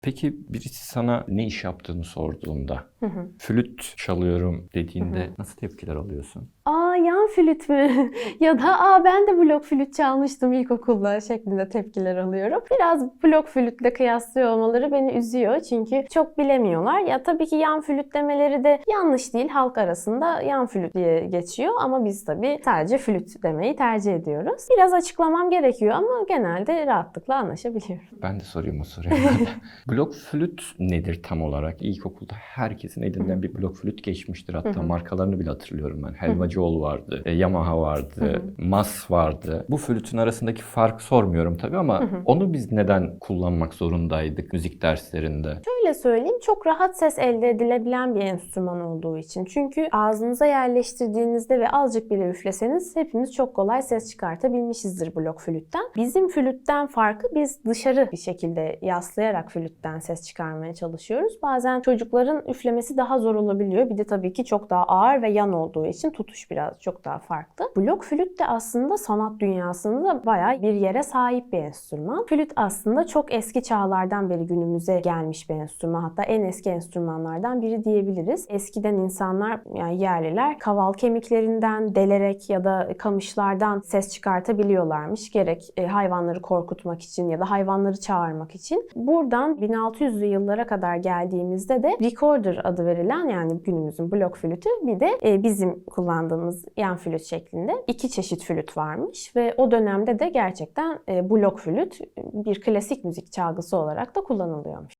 Peki birisi sana ne iş yaptığını sorduğunda, flüt çalıyorum dediğinde nasıl tepkiler alıyorsun? Yan flüt mü? Ya da ben de blok flüt çalmıştım ilkokulda şeklinde tepkiler alıyorum. Biraz blok flütle kıyaslıyor olmaları beni üzüyor. Çünkü çok bilemiyorlar. Ya tabii ki yan flüt demeleri de yanlış değil. Halk arasında yan flüt diye geçiyor. Ama biz tabii sadece flüt demeyi tercih ediyoruz. Biraz açıklamam gerekiyor ama genelde rahatlıkla anlaşabiliyorum. Ben de sorayım o soruyu. Blok flüt nedir tam olarak? İlkokulda herkesin elinden bir blok flüt geçmiştir. Hatta markalarını bile hatırlıyorum ben. Helvacıoğlu vardı, Yamaha vardı, Mas vardı. Bu flütün arasındaki farkı sormuyorum tabii ama onu biz neden kullanmak zorundaydık müzik derslerinde? Şöyle söyleyeyim, çok rahat ses elde edilebilen bir enstrüman olduğu için. Çünkü ağzınıza yerleştirdiğinizde ve azıcık bile üfleseniz hepimiz çok kolay ses çıkartabilmişizdir blok flütten. Bizim flütten farkı biz dışarı bir şekilde yaslayarak flütten ses çıkarmaya çalışıyoruz. Bazen çocukların üflemesi daha zor olabiliyor. Bir de tabii ki çok daha ağır ve yan olduğu için tutuş biraz çok daha farklı. Blok flüt de aslında sanat dünyasında bayağı bir yere sahip bir enstrüman. Flüt aslında çok eski çağlardan beri günümüze gelmiş bir enstrüman. Hatta en eski enstrümanlardan biri diyebiliriz. Eskiden insanlar, yani yerliler, kaval kemiklerinden delerek ya da kamışlardan ses çıkartabiliyorlarmış. Gerek hayvanları korkutmak için ya da hayvanları çağırmak için. Buradan 1600'lü yıllara kadar geldiğimizde de recorder adı verilen, yani günümüzün blok flütü, bir de bizim kullandığımız yan flüt şeklinde iki çeşit flüt varmış ve o dönemde de gerçekten blok flüt bir klasik müzik çalgısı olarak da kullanılıyormuş.